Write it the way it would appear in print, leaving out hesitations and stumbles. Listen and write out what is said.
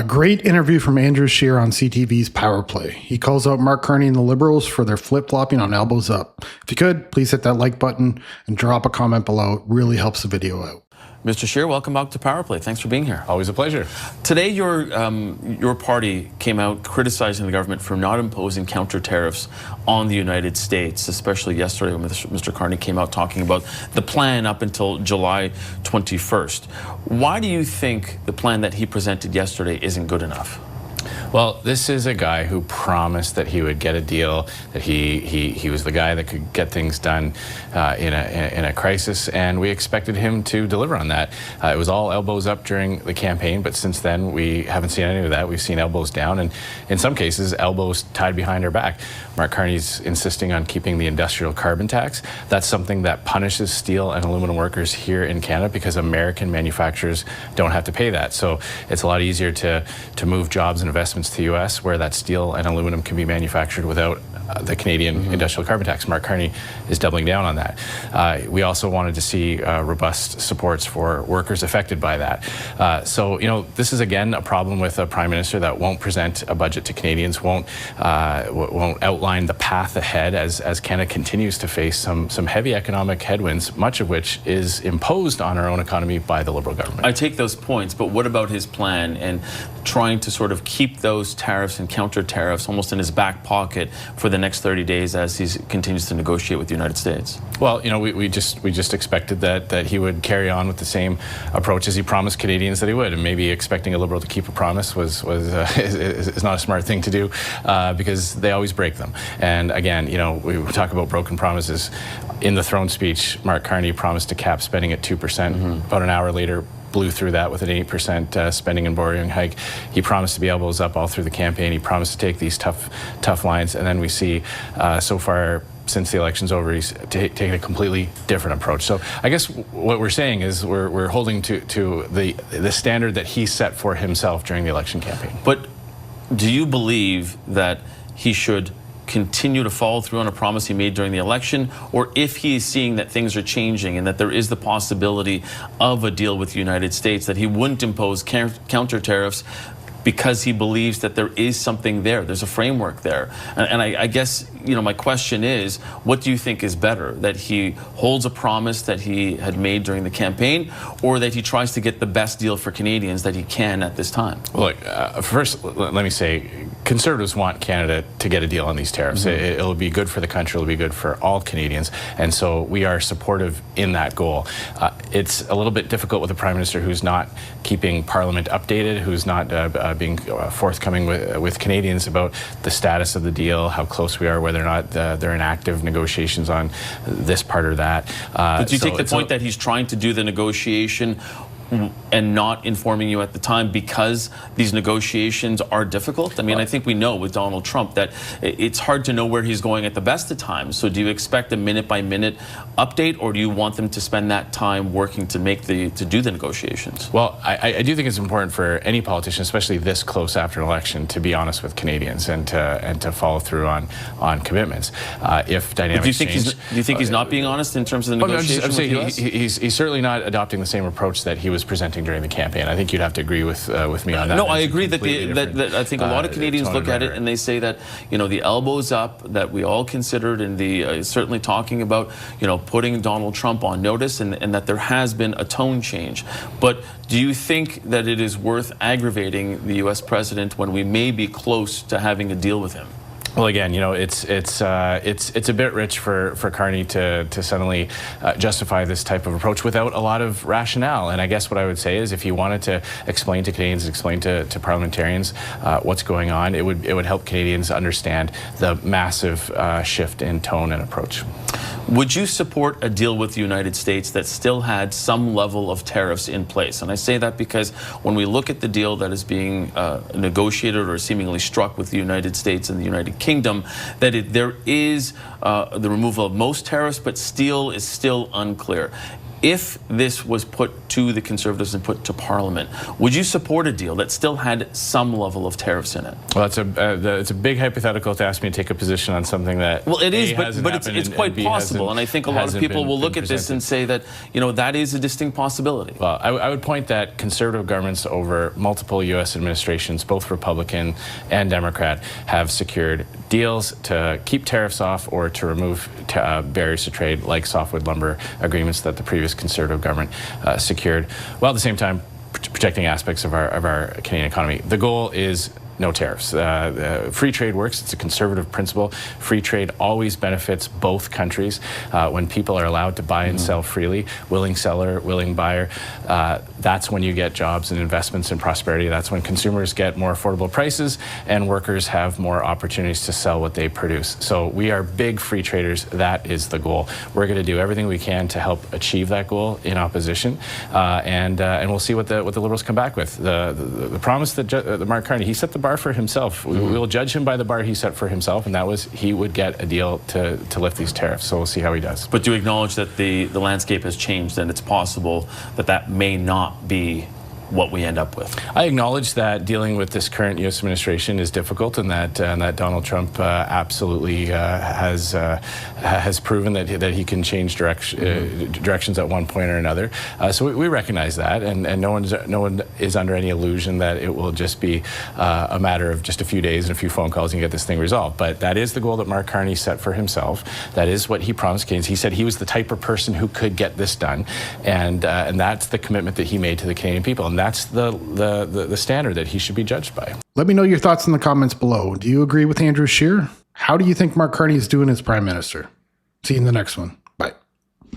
Great interview from Andrew Scheer on CTV's Power Play. He calls out Mark Carney and the Liberals for their flip-flopping on elbows up. If you could, please hit that like button and drop a comment below. It really helps the video out. Mr. Scheer, welcome back to Power Play. Thanks for being here. Always a pleasure. Today, your party came out criticizing the government for not imposing counter-tariffs on the United States, especially yesterday when Mr. Carney came out talking about the plan up until July 21st. Why do you think the plan that he presented yesterday isn't good enough? Well, this is a guy who promised that he would get a deal, that he was the guy that could get things done in a crisis, and we expected him to deliver on that. It was all elbows up during the campaign, but since then we haven't seen any of that. We've seen elbows down, and in some cases elbows tied behind our back. Mark Carney's insisting on keeping the industrial carbon tax. That's something that punishes steel and aluminum workers here in Canada because American manufacturers don't have to pay that. So it's a lot easier to move jobs and investments to the U.S. where that steel and aluminum can be manufactured without the Canadian industrial carbon tax. Mark Carney is doubling down on that. We also wanted to see robust supports for workers affected by that. So, you know, this is again a problem with a Prime Minister that won't present a budget to Canadians, won't outline the path ahead as Canada continues to face some heavy economic headwinds, much of which is imposed on our own economy by the Liberal government. I take those points, but what about his plan and trying to sort of keep those tariffs and counter-tariffs almost in his back pocket for the next 30 days as he continues to negotiate with the United States? Well, you know, we just expected that he would carry on with the same approach as he promised Canadians that he would, and maybe expecting a Liberal to keep a promise is not a smart thing to do because they always break them. And again, you know, we talk about broken promises. In the throne speech, Mark Carney promised to cap spending at 2%. About an hour later, blew through that with an 8% spending and borrowing hike. He promised to be elbows up all through the campaign. He promised to take these tough lines, and then we see so far since the election's over, he's taking a completely different approach. So I guess what we're saying is we're holding to the standard that he set for himself during the election campaign. But do you believe that he should continue to follow through on a promise he made during the election, or if he is seeing that things are changing and that there is the possibility of a deal with the United States, that he wouldn't impose counter tariffs because he believes that there is something there, there's a framework there? And I guess, you know, my question is, what do you think is better, that he holds a promise that he had made during the campaign, or that he tries to get the best deal for Canadians that he can at this time? Well, look, first, let me say, Conservatives want Canada to get a deal on these tariffs. It'll be good for the country, it'll be good for all Canadians, and so we are supportive in that goal. It's a little bit difficult with a Prime Minister who's not keeping Parliament updated, who's not being forthcoming with Canadians about the status of the deal, how close we are, whether or not they're in active negotiations on this part or that. But do you take the point that he's trying to do the negotiation and not informing you at the time because these negotiations are difficult? I mean, I think we know with Donald Trump that it's hard to know where he's going at the best of times. So do you expect a minute-by-minute update, or do you want them to spend that time working to do the negotiations? Well, I do think it's important for any politician, especially this close after an election, to be honest with Canadians and to follow through on commitments. If dynamics change, do you think he's not being honest in terms of the negotiations? I'm saying he's certainly not adopting the same approach that he was presenting during the campaign. I think you'd have to agree with me on that. No, I agree that I think a lot of Canadians look at it and they say that, you know, the elbows up that we all considered, and the certainly talking about, you know, putting Donald Trump on notice, and that there has been a tone change. But do you think that it is worth aggravating the U.S. president when we may be close to having a deal with him? Well, again, you know, it's a bit rich for Carney to suddenly justify this type of approach without a lot of rationale. And I guess what I would say is, if he wanted to explain to Canadians, explain to parliamentarians what's going on, it would help Canadians understand the massive shift in tone and approach. Would you support a deal with the United States that still had some level of tariffs in place? And I say that because when we look at the deal that is being negotiated or seemingly struck with the United States and the United Kingdom, that there is the removal of most tariffs, but steel is still unclear. If this was put to the Conservatives and put to Parliament, would you support a deal that still had some level of tariffs in it? Well, it's a big hypothetical to ask me to take a position on something that well, it is, hasn't but happened it's quite possible, and I think a lot of people will look at this and say that that is a distinct possibility. Well, I would point that conservative governments over multiple U.S. administrations, both Republican and Democrat, have secured deals to keep tariffs off or to remove barriers to trade, like softwood lumber agreements that the previous conservative government secured, while at the same time protecting aspects of our Canadian economy. The goal is no tariffs. Free trade works. It's a conservative principle. Free trade always benefits both countries. When people are allowed to buy and sell freely, willing seller, willing buyer, that's when you get jobs and investments and prosperity. That's when consumers get more affordable prices and workers have more opportunities to sell what they produce. So we are big free traders. That is the goal. We're going to do everything we can to help achieve that goal in opposition, and we'll see what the Liberals come back with. The promise that Mark Carney, he set the bar for himself. We will judge him by the bar he set for himself, and that was he would get a deal to lift these tariffs. So we'll see how he does. But do you acknowledge that the landscape has changed and it's possible that may not be what we end up with? I acknowledge that dealing with this current U.S. administration is difficult, and that Donald Trump absolutely has proven that he can change directions at one point or another. So we recognize that, and no one is under any illusion that it will just be a matter of just a few days and a few phone calls and get this thing resolved. But that is the goal that Mark Carney set for himself. That is what he promised Canadians. He said he was the type of person who could get this done, and that's the commitment that he made to the Canadian people. And that's the standard that he should be judged by. Let me know your thoughts in the comments below. Do you agree with Andrew Scheer? How do you think Mark Carney is doing as Prime Minister? See you in the next one.